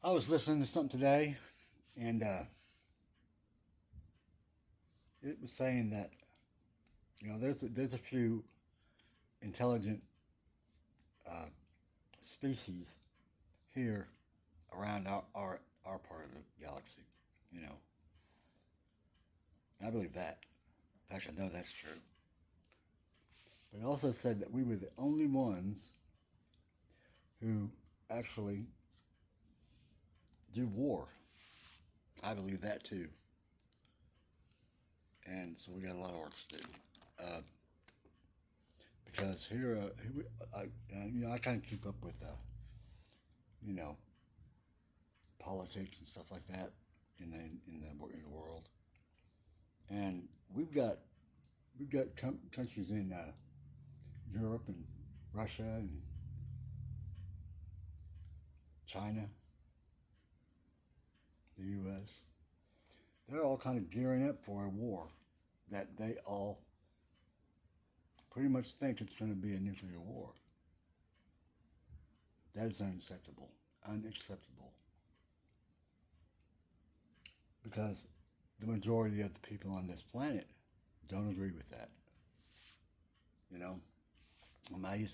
I was listening to something today, and it was saying that there's a few intelligent species here around our part of the galaxy. You know, and I believe that. In fact, I know that's true. But it also said that we were the only ones who actually do war. I believe that too, and so we got a lot of work to do. Uh, because I kind of keep up with you know politics and stuff like that in the world, and we've got countries in Europe and Russia and China, the U.S. They're all kind of gearing up for a war that they all pretty much think it's going to be a nuclear war. That is unacceptable. Unacceptable. Because the majority of the people on this planet don't agree with that. You know, I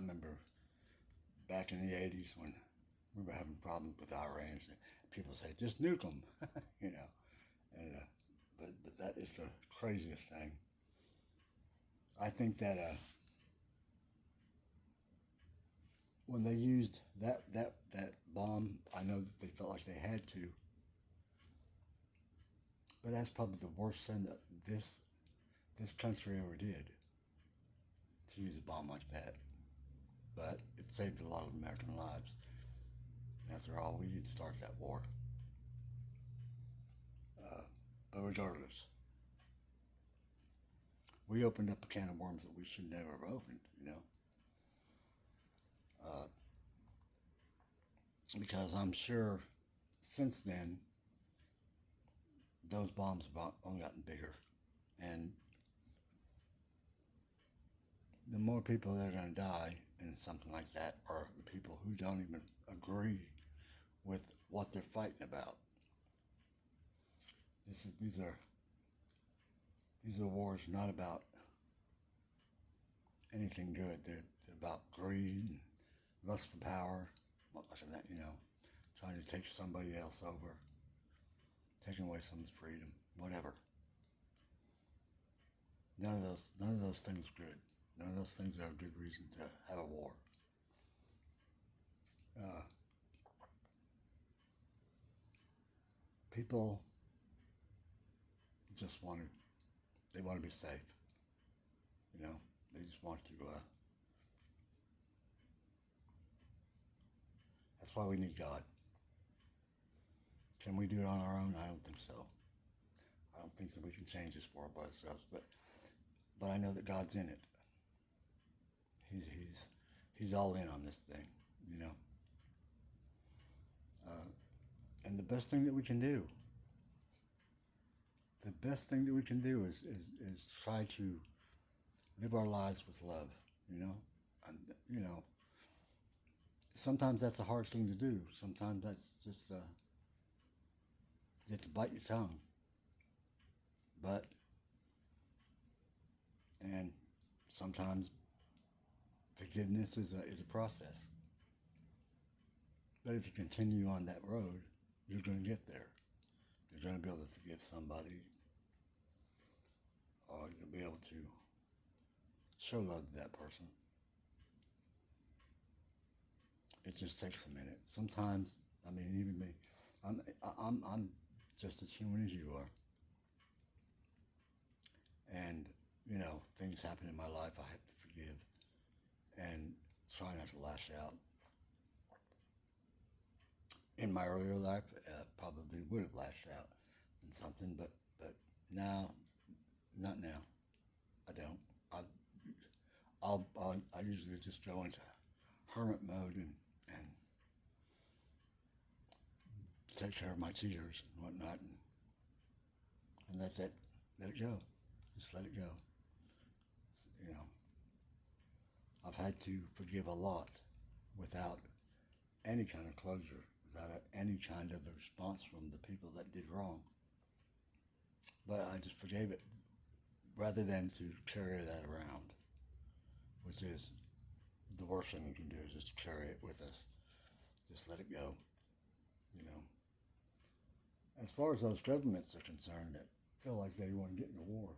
remember back in the 80s when we were having problems with Iran, people say, just nuke them, you know. And, but that is the craziest thing. I think that when they used that bomb, I know that they felt like they had to, but that's probably the worst thing that this country ever did, to use a bomb like that. But it saved a lot of American lives. And after all, we didn't start that war. Uh, but regardless, we opened up a can of worms that we should never have opened, uh, because I'm sure since then those bombs have only gotten bigger, and the more people that are going to die in something like that are the people who don't even agree with what they're fighting about. This is these are wars not about anything good. They're about greed and lust for power, like that, trying to take somebody else over, taking away someone's freedom, whatever. None of those things are good. None of those things are a good reason to have a war. Uh, People just they want to be safe. You know, they just want to. That's why we need God. Can we do it on our own? I don't think so. I don't think that we can change this world by ourselves. But I know that God's in it. He's all in on this thing. You know, uh, and the best thing that we can do, is try to live our lives with love. You know, and sometimes that's a hard thing to do. Sometimes that's just you have to bite your tongue. But and sometimes forgiveness is a process. But if you continue on that road, you're going to get there. You're going to be able to forgive somebody, or you'll be able to show love to that person. It just takes a minute. Sometimes, I mean, even me, I'm just as human as you are, and things happen in my life. I have to forgive and try not to lash out. In my earlier life, probably would have lashed out in something, but now, not now. I don't. I I usually just go into hermit mode and take care of my tears and whatnot, and let it go. Just let it go. You know, I've had to forgive a lot without any kind of closure. without any kind of a response from the people that did wrong. But I just forgave it rather than to carry that around, which is the worst thing we can do is just carry it with us. Just let it go, you know. As far as those governments are concerned that feel like they want to get in a war,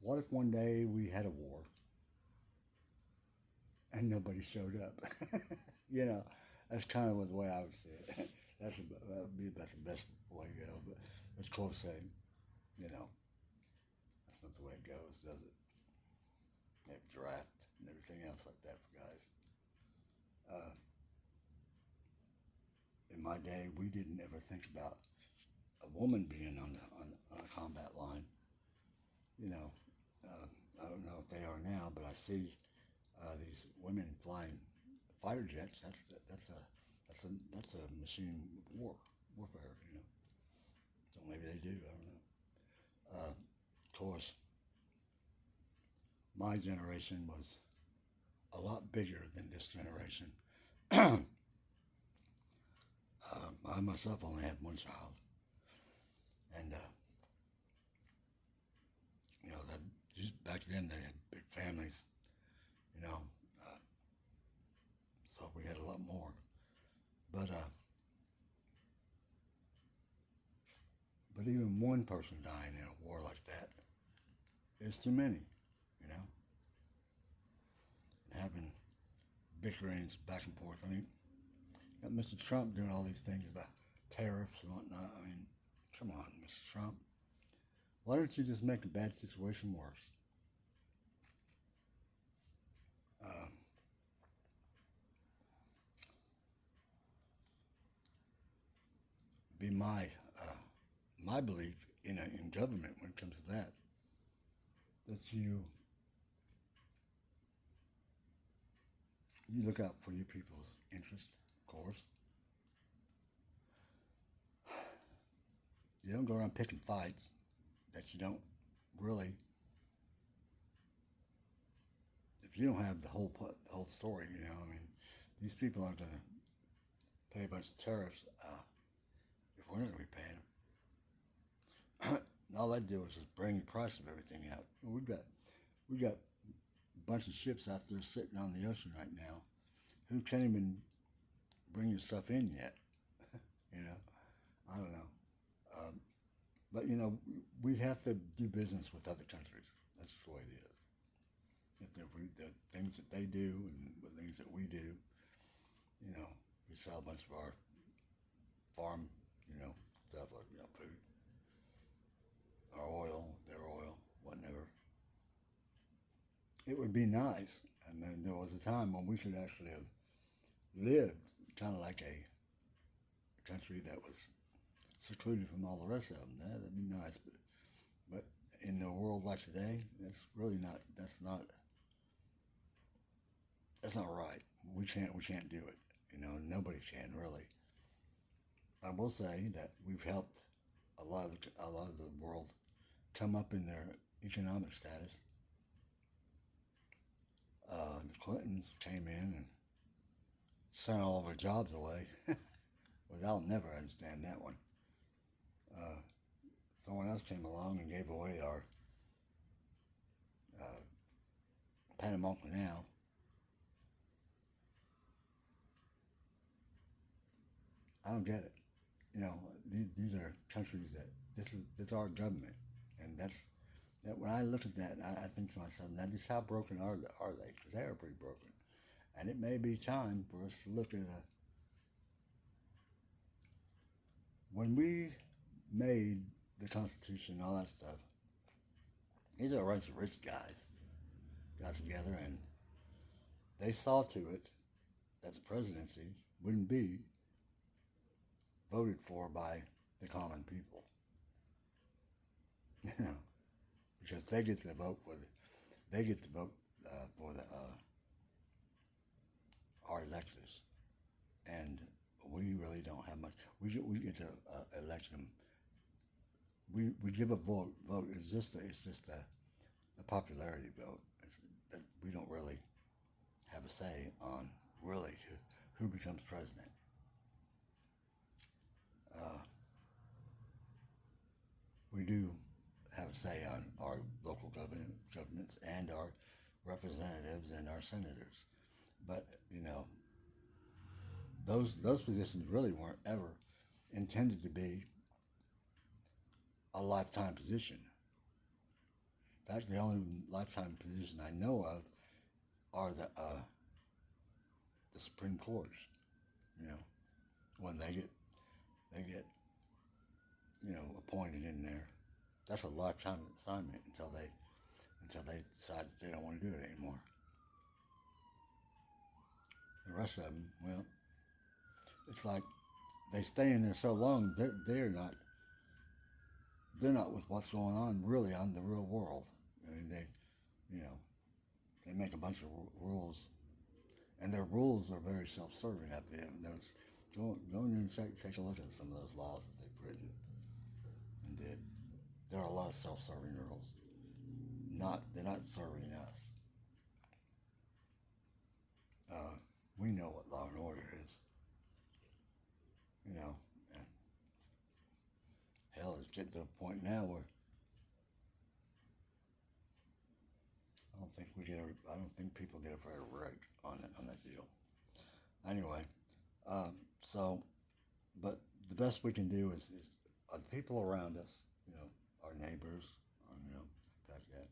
what if one day we had a war and nobody showed up? you know, that's kind of the way I would see it. That would be about the best way to go. But as Cole say, you know, that's not the way it goes, does it? They have draft and everything else like that for guys. Uh, in my day, we didn't ever think about a woman being on a combat line. You know, I don't know if they are now, but I see these women flying fighter jets. That's a machine warfare. You know, so maybe they do. I don't know. Of course, my generation was a lot bigger than this generation. I myself only had one child, and you know that back then they had big families. You know, uh, so we had a lot more. But even one person dying in a war like that is too many. You know, and having bickerings back and forth. I mean, got Mr. Trump doing all these things about tariffs and whatnot. I mean, come on, Mr. Trump. Why don't you just make a bad situation worse? Uh, be uh, my belief in government when it comes to that you look out for your people's interest, of course. You don't go around picking fights that you don't really. If you don't have the whole story, you know, I mean, these people aren't going to pay a bunch of tariffs if we're not going to be paying them. All that do is just bring the price of everything out. We got a bunch of ships out there sitting on the ocean right now who can't even bring your stuff in yet. You know, I don't know. Um, but you know, we have to do business with other countries. That's just the way it is. The things that they do and the things that we do, you know, we sell a bunch of our farm, you know, stuff like food, our oil, their oil, whatever. It would be nice. And then there was a time when we could actually have lived kind of like a country that was secluded from all the rest of them. That'd be nice. But in the world like today, that's really not. That's not right. We can't do it. You know, nobody can really. I will say that we've helped a lot of the world come up in their economic status. The Clintons came in and sent all of our jobs away. But I'll never understand that one. Uh, Someone else came along and gave away our uh, Panama Canal. I don't get it. You know, these are countries that this is our government, and that when I look at that, I think to myself, now just how broken are they? Because they are pretty broken, and it may be time for us to look at when we made the Constitution and all that stuff. These are a bunch of rich guys got together and they saw to it that the presidency wouldn't be voted for by the common people. You know, because they get to vote for our electors, and we really don't have much. We get to elect them. We give a vote. Vote is just a popularity vote. We don't really have a say on really who becomes president. we do have a say on our local governments and our representatives and our senators. But those positions really weren't ever intended to be a lifetime position. In fact, the only lifetime position I know of are the Supreme Courts. You know, when they get appointed in there, that's a lifetime assignment until they decide that they don't want to do it anymore. The rest of them, well, it's like they stay in there so long they're not with what's going on really on the real world. I mean you know they make a bunch of rules, and their rules are very self-serving. If you haven't noticed, go in and take a look at some of those laws that they've written and did. There are a lot of self-serving rules. They're not serving us. We know what law and order is. You know, and hell, it's getting to a point now where I don't think people get a fair rate on that deal. Anyway, so, but the best we can do is the people around us, our neighbors, like that.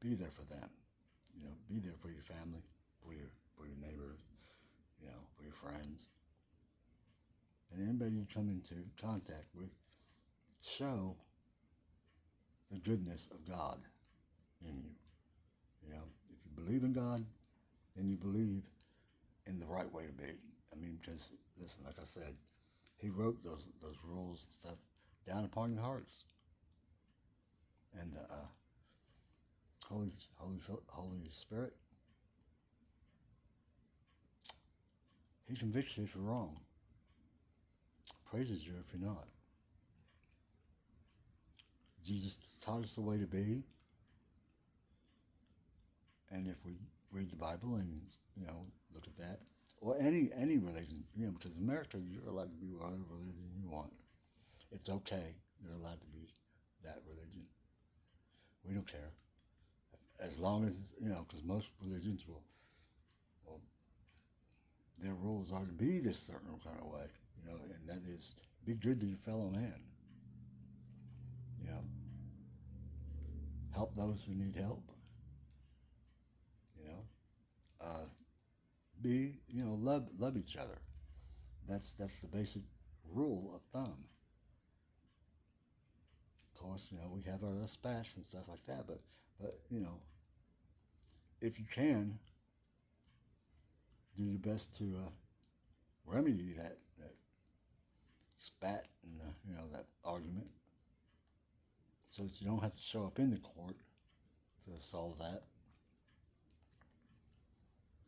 Be there for them. Be there for your family, for your neighbors, for your friends, and anybody you come into contact with. Show the goodness of God in you. If you believe in God, then you believe in the right way to be. I mean, because listen, like I said, He wrote those rules and stuff down upon your hearts, and Holy Spirit, He convicts you if you're wrong, praises you if you're not. Jesus taught us the way to be, and if we read the Bible and look at that, or any religion, because in America you're allowed to be whatever religion you want. It's okay. You're allowed to be that religion. We don't care, as long as because most religions will, their rules are to be this certain kind of way, and that is be good to your fellow man. Help those who need help. Love each other. That's the basic rule of thumb. Of course, we have our spats and stuff like that, but if you can, do your best to remedy that spat and that argument, so that you don't have to show up in the court to solve that.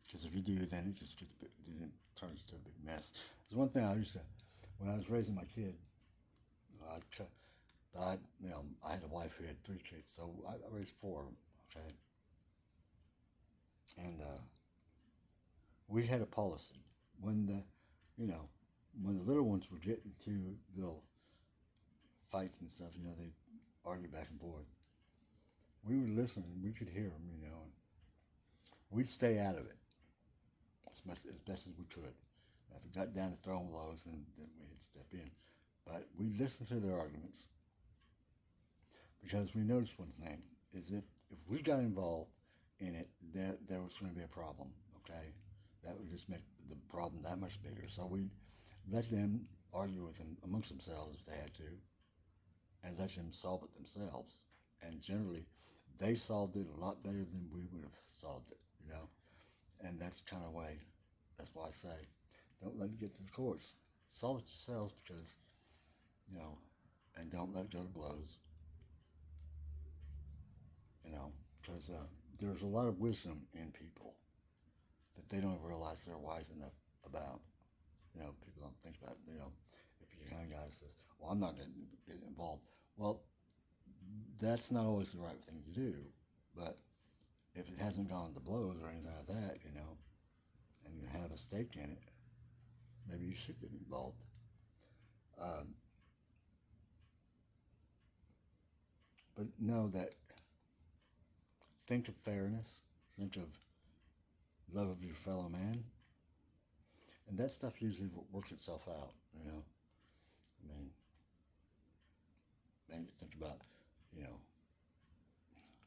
Because if you do, then it just turns into a big mess. There's one thing I used to, when I was raising my kid, I had a wife who had 3 kids, so I raised 4 of them. Okay, and we had a policy when when the little ones would get into little fights and stuff, they argue back and forth. We would listen, and we could hear them, and we'd stay out of it as best as we could. If it got down to throwing blows, then we'd step in. But we listened to their arguments, because we noticed one thing, is that if we got involved in it, there was going to be a problem, okay? That would just make the problem that much bigger. So we let them argue with them amongst themselves if they had to, and let them solve it themselves. And generally, they solved it a lot better than we would have solved it, And that's kind of way, that's why I say, don't let it get to the courts. Solve it yourselves, because, and don't let it go to blows. Because there's a lot of wisdom in people that they don't realize they're wise enough about. People don't think about, if you're the kind of guy that says, well, I'm not going to get involved. Well, that's not always the right thing to do. But if it hasn't gone to blows or anything like that, and you have a stake in it, maybe you should get involved. But know that think of fairness, think of love of your fellow man, and that stuff usually works itself out. I mean, then you think about, you know,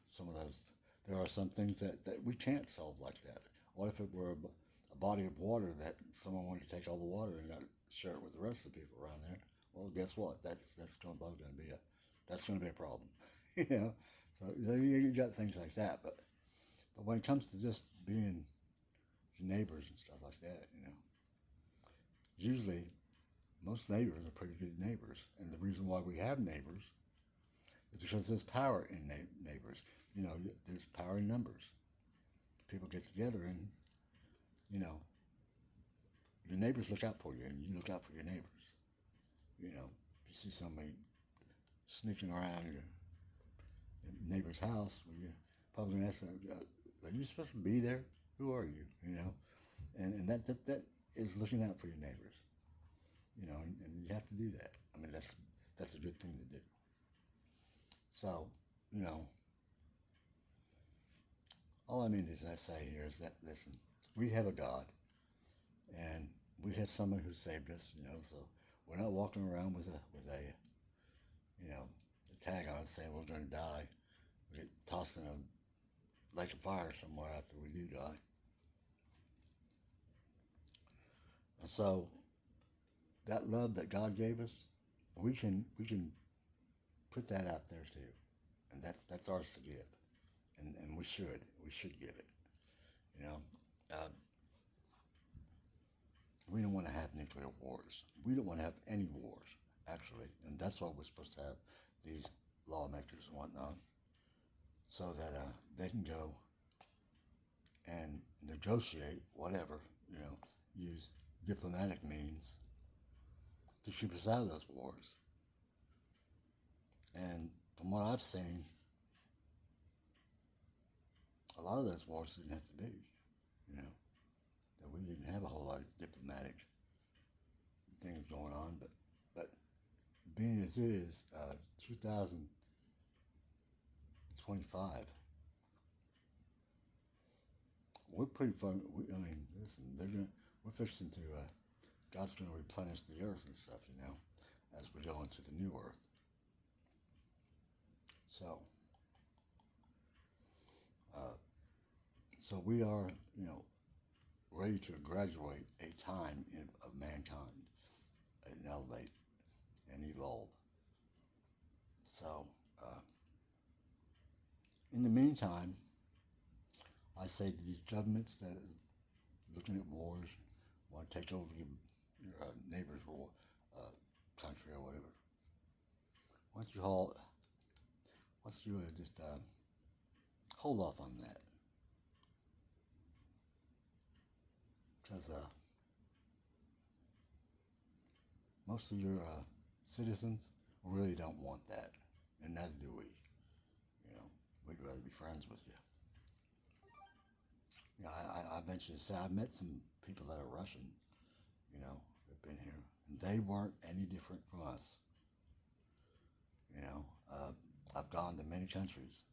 some of those. There are some things that we can't solve like that. What if it were a body of water that someone wanted to take all the water and not share it with the rest of the people around there? Well, guess what? That's going to be a problem. you know, so you got things like that. But when it comes to just being your neighbors and stuff like that, usually most neighbors are pretty good neighbors, and the reason why we have neighbors is because there's power in neighbors. There's power in numbers. People get together, and you know your neighbors look out for you, and you look out for your neighbors. If you see somebody sneaking around your neighbor's house, well, you probably gonna ask them, "Are you supposed to be there? Who are you?" And that is looking out for your neighbors. And you have to do that. I mean, that's a good thing to do. So, you know, all I mean is I say here is that listen, we have a God, and we have someone who saved us. So we're not walking around with a a tag on it saying we're going to die. We get tossed in a lake of fire somewhere after we do die. And so that love that God gave us, we can put that out there too, and that's ours to give, and we should give it. You know, uh, we don't want to have nuclear wars. We don't want to have any wars actually, and that's why we're supposed to have these lawmakers and whatnot, so that they can go and negotiate whatever, use diplomatic means to keep us out of those wars. And from what I've seen, a lot of those wars didn't have to be, you know, that we didn't have a whole lot of diplomatic things going on. But being as it is, 2025, we're pretty fun. I mean, listen, we're fixing to, God's going to replenish the earth and stuff, as we go into the new earth. So, uh, so we are, ready to graduate a time of mankind and elevate and evolve. So, in the meantime, I say to these governments that are looking at wars, want to take over your neighbor's war, country or whatever, why don't you just hold off on that? Because most of your citizens really don't want that, and neither do we. We'd rather be friends with you. I venture to say I've met some people that are Russian, who've been here, and they weren't any different from us. I've gone to many countries.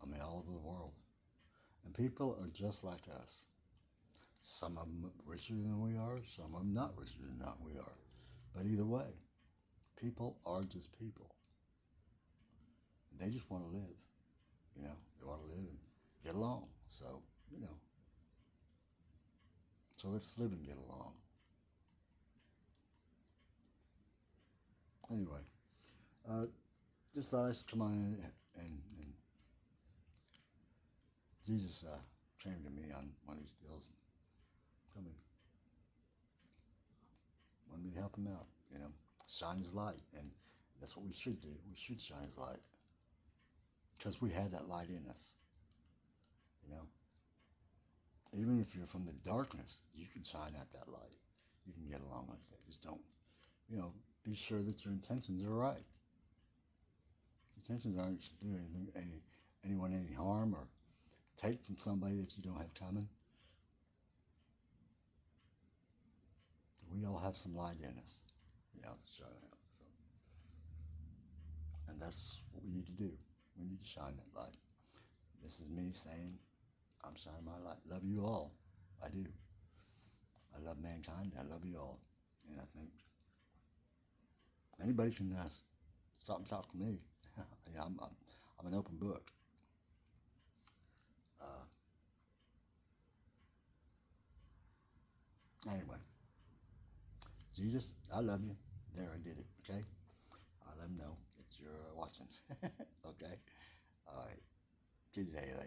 I mean, all over the world, and people are just like us. Some of them richer than we are, some of them not richer than we are. But either way, people are just people. They just want to live. They want to live and get along. So, so let's live and get along. Anyway, just thought I should come on and Jesus came to me on one of these deals. Come in, wanted me to help him out, shine his light. And that's what we should do. We should shine his light. Because we have that light in us, Even if you're from the darkness, you can shine out that light. You can get along like that. Just don't, be sure that your intentions are right. Intentions aren't to do anyone any harm or take from somebody that you don't have coming. We all have some light in us, to shine out. And that's what we need to do. We need to shine that light. This is me saying, I'm shining my light. Love you all. I do. I love mankind. I love you all. And I think anybody can stop and talk to me. Yeah, I'm an open book. Anyway, Jesus, I love you. There, I did it. Okay? I let them know that you're watching. Okay? All right. See you later.